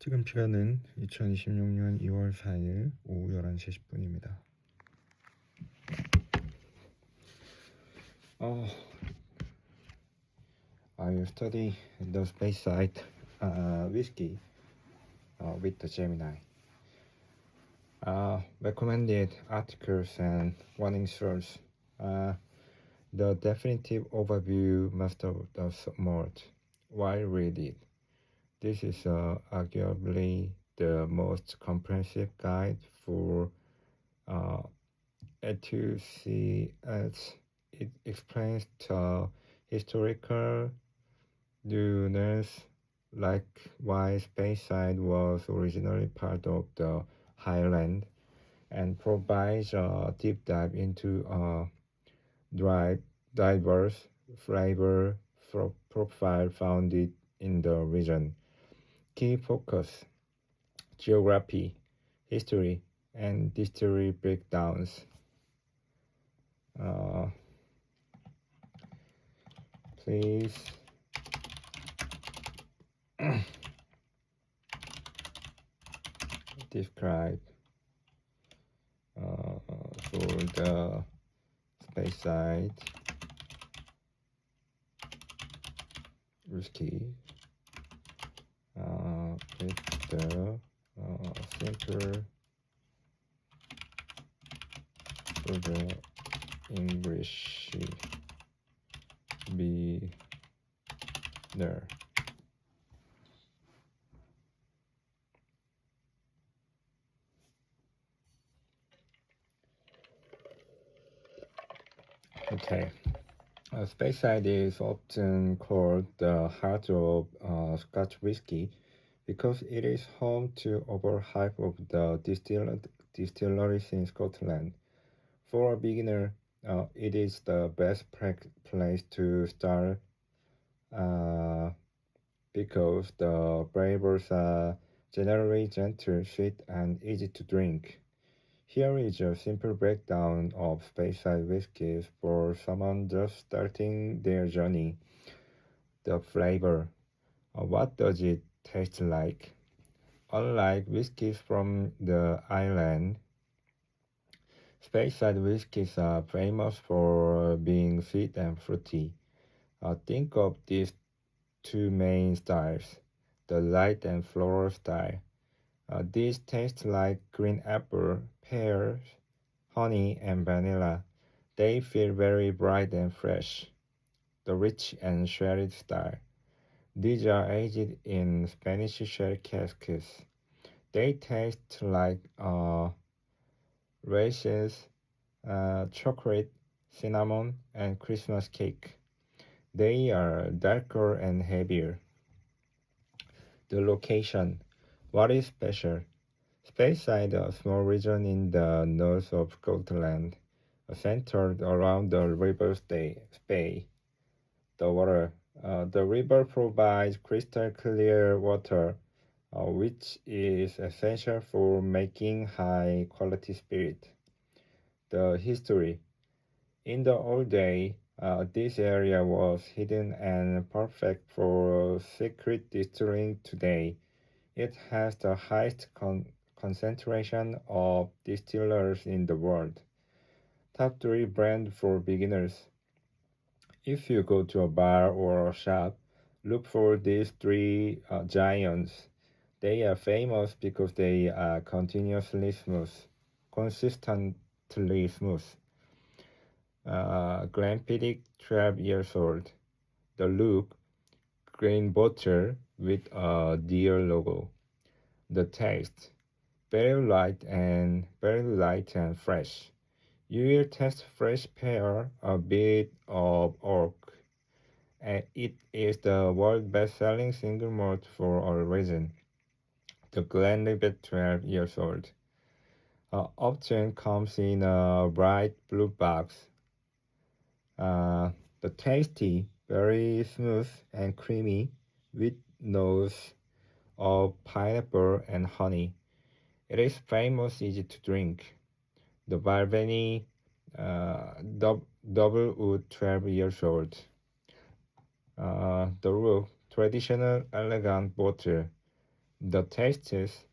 지금 시간은 2026년 2월 4일 오후 11시 10분입니다. I study the space side whiskey with the Gemini. Recommended articles and warning source. The definitive overview must have the somewhat. Why read it? This is arguably the most comprehensive guide for enthusiasts. It explains the historical nuance, like why Speyside was originally part of the Highland, and provides a deep dive into a diverse flavor profile found in the region. Key focus: geography, history, and distillery breakdowns. Please describe for the Speyside whiskey with the simple for the English beginner. Okay. Speyside is often called the heart of Scotch whiskey because it is home to over half of the distilleries in Scotland. For a beginner, it is the best place to start because the flavors are generally gentle, sweet, and easy to drink. Here is a simple breakdown of Speyside whiskies for someone just starting their journey. The flavor. What does it taste like? Unlike whiskies from the island, Speyside whiskies are famous for being sweet and fruity. Think of these two main styles, the light and floral style. These taste like green apple, pears, honey, and vanilla. They feel very bright and fresh. The rich and sherry style. These are aged in Spanish sherry casks. They taste like raisins, chocolate, cinnamon, and Christmas cake. They are darker and heavier. The location. What is special? Speyside, a small region in the north of Scotland, centered around the river Spey. The water. The river provides crystal clear water, which is essential for making high quality spirit. The history. In the old days, this area was hidden and perfect for secret distilling. Today, it has the highest concentration of distillers in the world. Top 3 brand for beginners. If you go to a bar or a shop, look for these 3 giants. They are famous because they are consistently smooth. Glenfiddich, 12 years old. The look, green bottle with a deer logo. The taste, very light and fresh. You will taste fresh pear, a bit of oak, and it is the world best-selling single malt for a reason. The Glenlivet, 12 years old. Often comes in a bright blue box. The tasty, very smooth and creamy, with nose of pineapple and honey. It is famous, easy to drink. The Balvenie Double Wood, 12 years old. The look, traditional, elegant bottle. The tastes.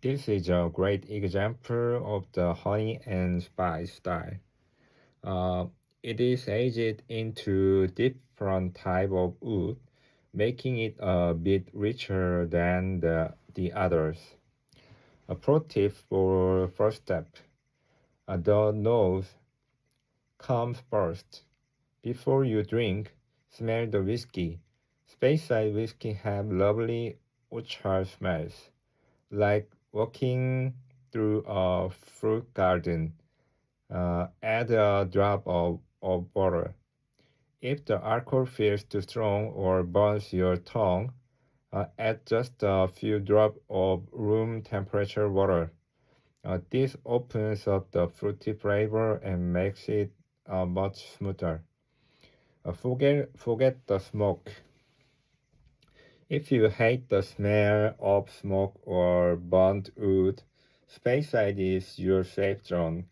This is a great example of the honey and spice style. Uh, it is aged into different type of wood, making it a bit richer than the others. A pro tip for first step. The nose comes first. Before you drink, smell the whiskey. Speyside whiskey have lovely orchard smells, like walking through a fruit garden. Add a drop of water. If the alcohol feels too strong or burns your tongue, add just a few drops of room temperature water. This opens up the fruity flavor and makes it much smoother. Forget the smoke. If you hate the smell of smoke or burnt wood, Speyside is your safe zone.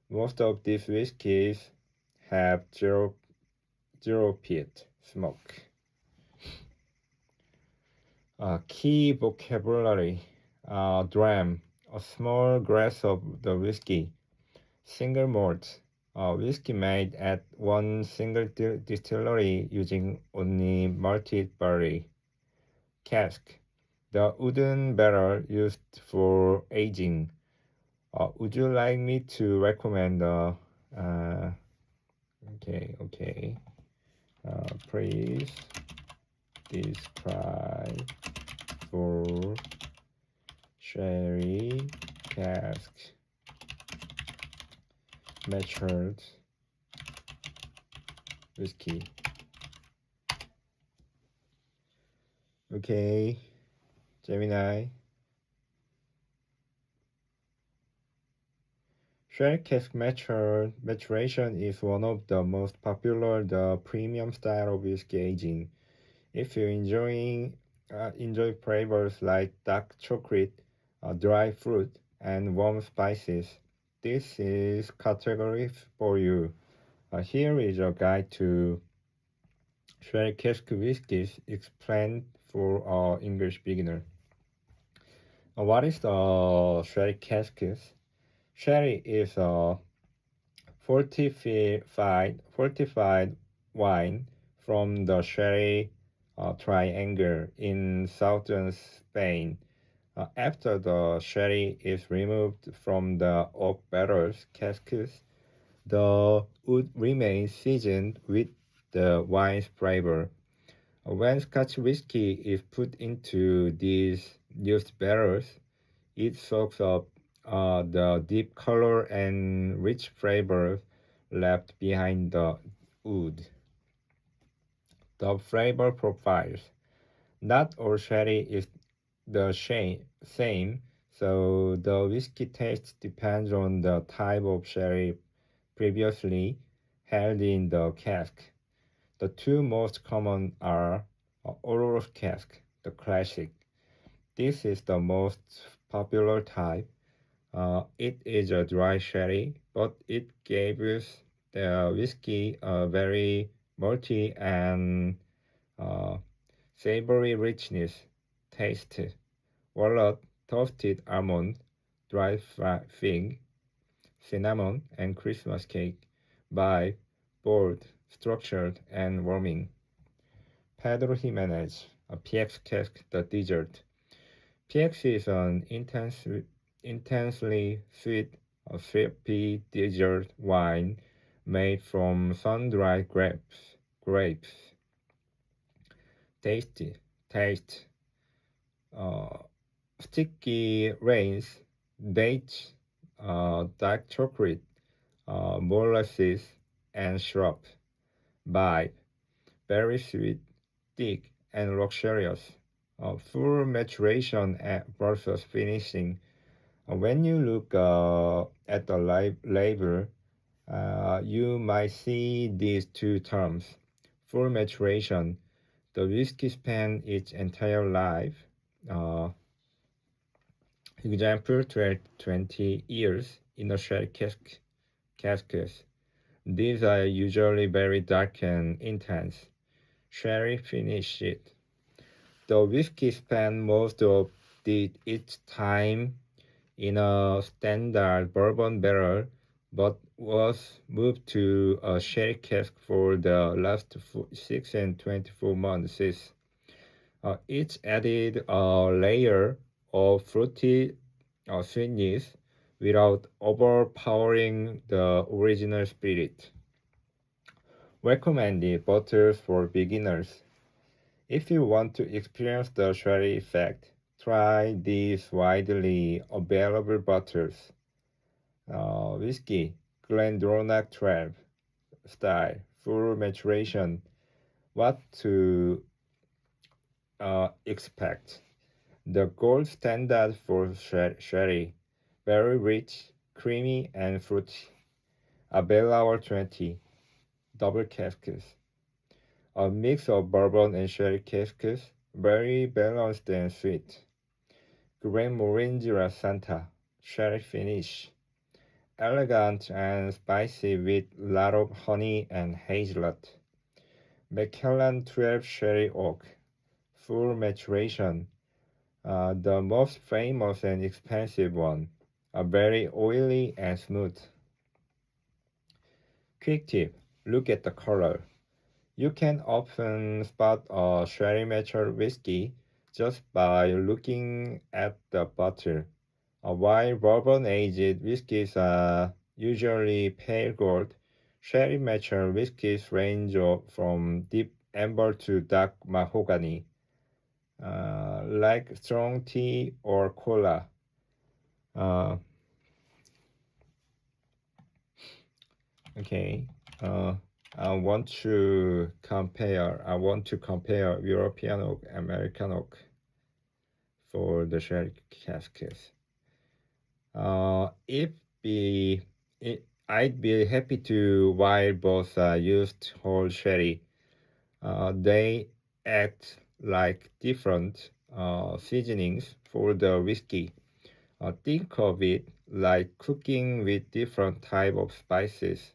Most of these whiskeys have zero pit smoke. Key vocabulary: dram, a small glass of the whiskey. Single malt, whiskey made at one single distillery using only malted barley. Cask, the wooden barrel used for aging. Would you like me to recommend okay. Please describe for sherry cask matured whiskey. Okay, Gemini. Sherry cask maturation is one of the most popular, the premium style of whiskey aging. If you enjoy flavors like dark chocolate, dry fruit, and warm spices, this is category for you. Here is a guide to sherry cask whiskies explained for English beginner. What is the sherry cask? Sherry is a fortified wine from the Sherry Triangle in southern Spain. After the sherry is removed from the oak barrels casks, the wood remains seasoned with the wine's flavor. When Scotch whiskey is put into these used barrels, it soaks up the deep color and rich flavor left behind the wood. The flavor profiles. Not all sherry is the same, so the whiskey taste depends on the type of sherry previously held in the cask. The two most common are Oros cask, the classic. This is the most popular type. It is a dry sherry, but it gives the whiskey a very malty and uh, savory richness. Taste: walnut, toasted almond, dried fig, cinnamon, and Christmas cake. Vibe: bold, structured, and warming. Pedro Jimenez, a PX cask, the dessert. PX is an intensely sweet, syrupy dessert wine made from sun-dried grapes. Tasty. Taste: uh, sticky rains, dates, dark chocolate, molasses, and syrup. Vibe: very sweet, thick, and luxurious. Full maturation versus finishing. When you look at the label, you might see these two terms. Full maturation: the whiskey spans its entire life. Uh, Example: 12 20 years in a sherry casks. These are usually very dark and intense. Sherry finish it. The whiskey spent most of its time in a standard bourbon barrel, but was moved to a sherry cask for the last 6 and 24 months. Each added a layer of fruity sweetness without overpowering the original spirit. Recommended bottles for beginners. If you want to experience the sherry effect, try these widely available bottles. Whiskey, Glendronach 12 style, full maturation. What to expect? The gold standard for sherry, very rich, creamy, and fruity. A Bell Hour 20, double casks. A mix of bourbon and sherry casks, very balanced and sweet. Glenmorangie Santa, sherry finish. Elegant and spicy with lot of honey and hazelnut. Macallan 12 Sherry Oak, full maturation, the most famous and expensive one, very oily and smooth. Quick tip, look at the color. You can often spot a sherry matured whiskey just by looking at the bottle. While bourbon aged whiskies are usually pale gold, sherry matured whiskies range from deep amber to dark mahogany, like strong tea or cola. Uh, okay. Uh, I want to compare European oak, American oak for the sherry casks. If be, I'd be happy to while both used whole sherry. They act like different seasonings for the whiskey. Think of it like cooking with different type of spices.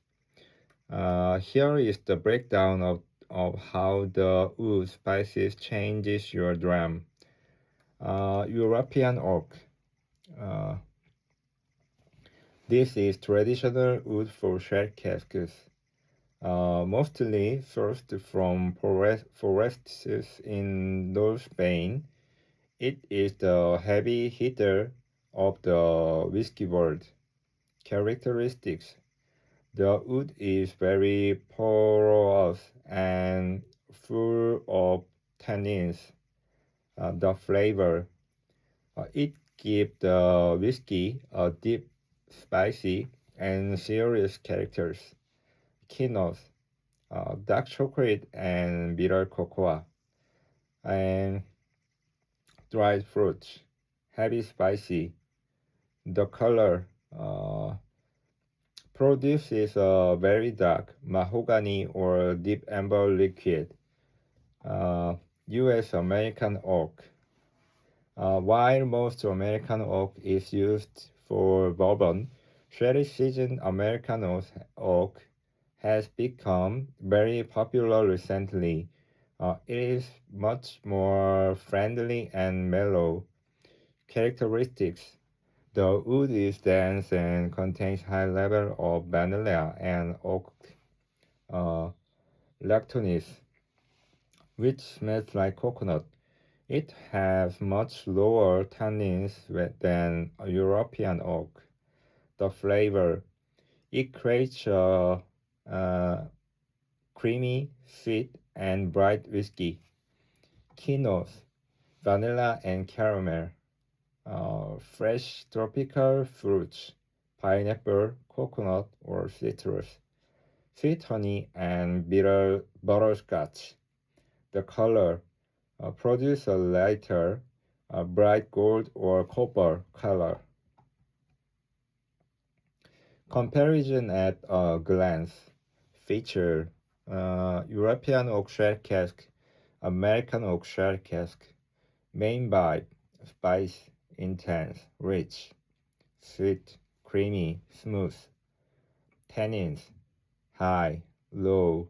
Here is the breakdown of how the wood spices changes your dram. European oak. Uh, this is traditional wood for sherry casks. Mostly sourced from forests in North Spain. It is the heavy hitter of the whiskey world. Characteristics: the wood is very porous and full of tannins. The flavor: it gives the whiskey a deep, spicy, and serious characters. Keynotes: dark chocolate and bitter cocoa, and dried fruits, heavy spicy. The color produces a very dark mahogany or deep amber liquid. U.S. American oak. While most American oak is used for bourbon, sherry seasoned American oak has become very popular recently. It is much more friendly and mellow. Characteristics: the wood is dense and contains high level of vanilla and oak uh, lactonese, which smells like coconut. It has much lower tannins than a European oak. The flavor: it creates a creamy, sweet, and bright whiskey. Keynotes: vanilla and caramel. Fresh tropical fruits, pineapple, coconut, or citrus. Sweet honey and bitter butterscotch. The color: produce a lighter, bright gold or copper color. Comparison at a glance. Feature: European oak shell cask, American oak shell cask. Main vibe: spice, intense, rich, sweet, creamy, smooth. Tannins: high, low.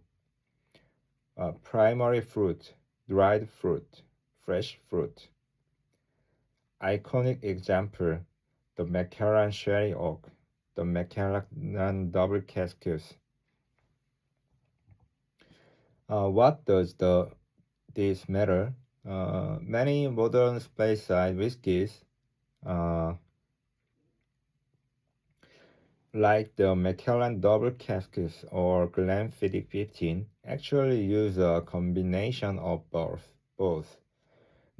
Primary fruit: dried fruit, fresh fruit. Iconic example, the Macallan Sherry Oak, the Macallan Double Cascus. What does this matter? Many modern Speyside whiskies, uh, like the Macallan Double Cascus or Glenfiddich 15, actually use a combination of both.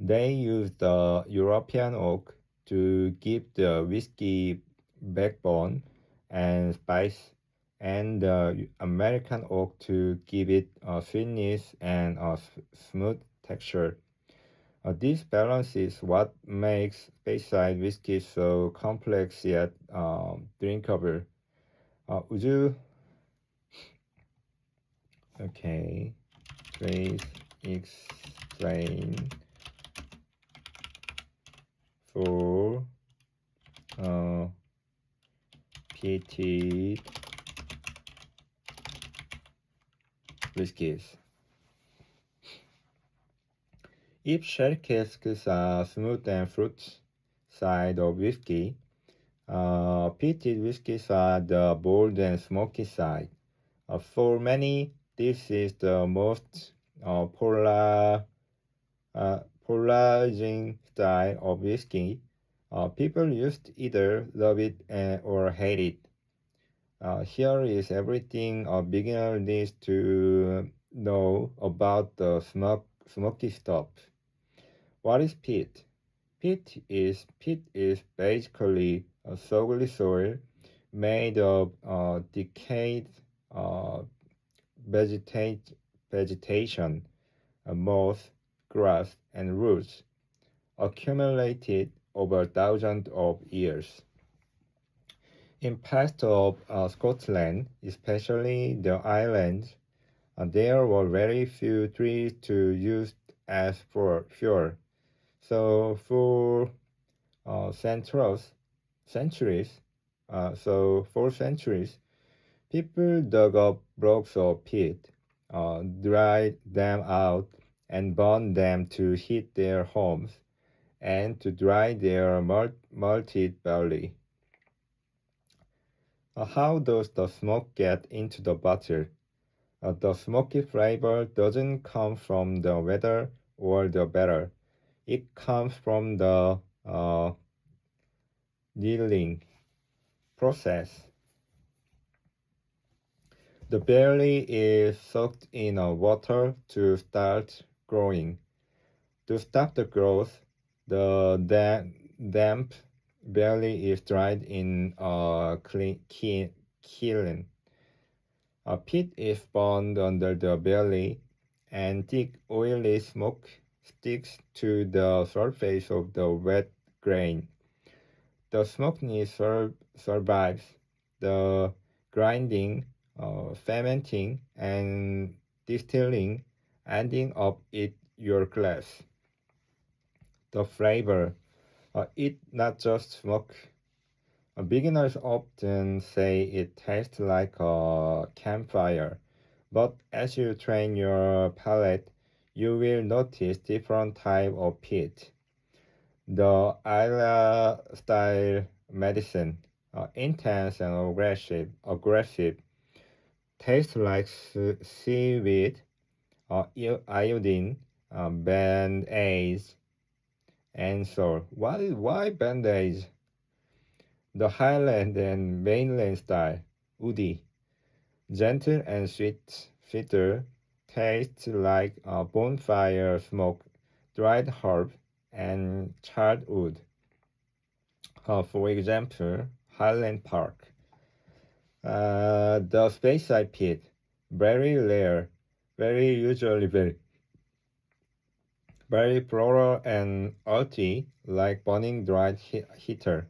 They use the European oak to give the whiskey backbone and spice, and the American oak to give it a sweetness and a smooth texture. This balance is what makes Speyside whiskey so complex yet drinkable. Would you, okay, please explain for peated whiskies? If sherry casks are smooth and fruit side of whiskey, peated whiskies are the bold and smoky side. For many, this is the most polarizing style of whiskey. People used either love it or hate it. Here is everything a beginner needs to know about the smoky stuff. What is peat? Peat is basically a soggy soil made of decayed uh, vegetation, moss, grass, and roots accumulated over thousands of years. In parts of Scotland, especially the islands, there were very few trees to use as for fuel. So for centuries, for centuries, people dug up blocks of peat, dried them out, and burned them to heat their homes and to dry their malted barley. How does the smoke get into the bottle? The smoky flavor doesn't come from the weather or the barrel. It comes from the kneading process. The barley is soaked in water to start growing. To stop the growth, the damp barley is dried in a kiln. A peat is burned under the barley, and thick oily smoke sticks to the surface of the wet grain. The smokiness survives the grinding, fermenting, and distilling, ending up in your glass. The flavor, it not just smoke. Beginners often say it tastes like a campfire, but as you train your palate, you will notice different type of peat. The Isla style medicine, intense and aggressive, tastes like seaweed, iodine, band-aids, and so. Why band-aids? The Highland and Mainland style, woody, gentle and sweeter, tastes like a bonfire smoke, dried herb, and charred wood. For example, Highland Park. The Speyside pit, very rare, very floral and earthy, like burning dried heather.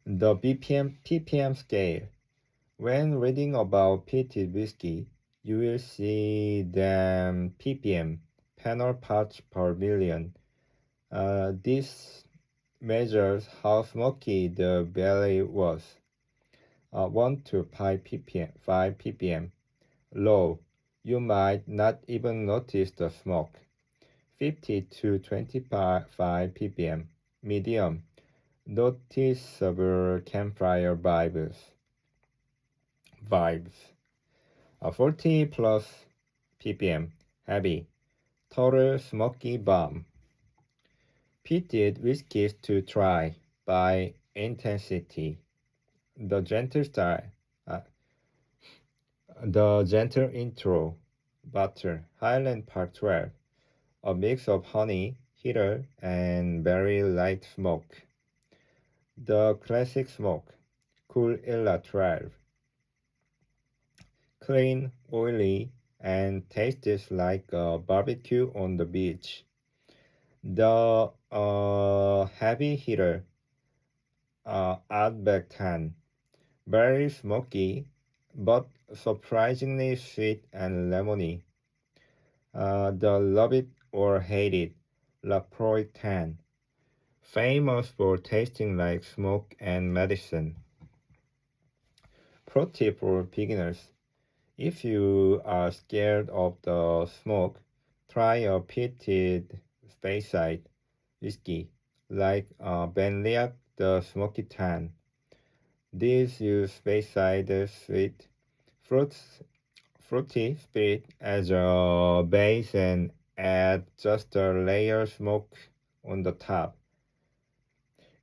The ppm scale. When reading about peated whiskey, you will see them ppm, panel parts per million. This measures how smoky the barley was. 1 to 5 ppm, low. You might not even notice the smoke. 50 to 25 ppm. Medium, noticeable campfire vibes. 40 plus ppm. Heavy, total smoky bomb. Peated whiskeys to try by intensity. The gentle style, uh, the gentle intro, butter, Highland Part 12, a mix of honey, heather, and very light smoke. The classic smoke, Cool Illa 12, clean, oily, and tastes like a barbecue on the beach. The heavy hitter, Outback 10, very smoky, but surprisingly sweet and lemony. The Love It or Hate It, La Proie 10, famous for tasting like smoke and medicine. Pro tip for beginners: if you are scared of the smoke, try a peated Speyside whiskey like Benliac the Smoky Tan. These use Speyside sweet fruity spirit as a base and add just a layer smoke on the top.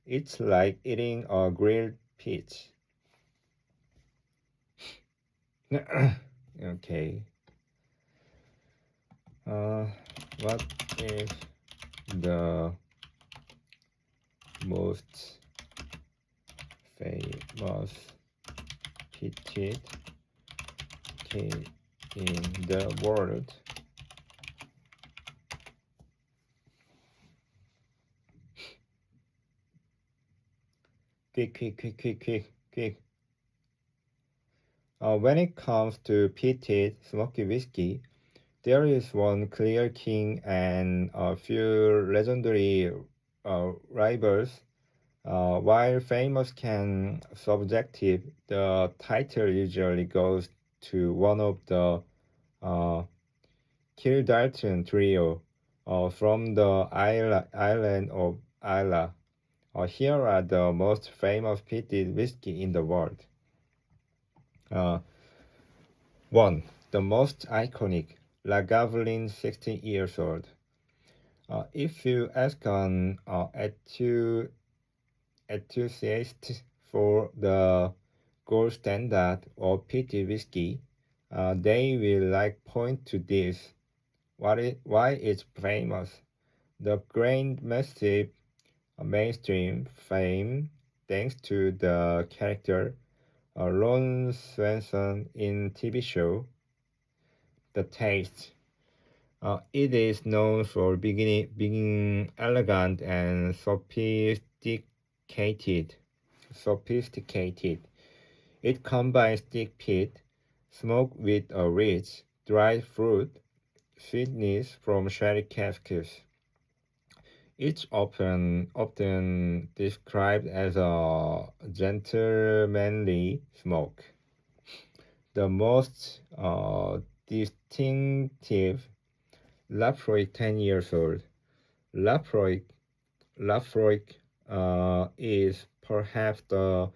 It's like eating a grilled peach. Okay. Uh, what is the most famous peated cake in the world? Quick. When it comes to peated smoky whiskey, there is one clear king and a few legendary rivals. While famous can subjective, the title usually goes to one of the uh, Kildalton trio from the island of Isla. Here are the most famous peated whiskey in the world. Uh, 1. The most iconic, Lagavulin 60 years old. If you ask an enthusiast for the gold standard of peated whiskey, they will like point to this. Why it's famous? The gained massive mainstream fame thanks to the character Ron Swanson in TV show The Taste. It is known for being elegant and sophisticated. It combines thick peat smoke with a rich, dried fruit sweetness from sherry casks. It's often described as a gentlemanly smoke. The most distinctive Lafroig 10 years old. Lafroig is perhaps the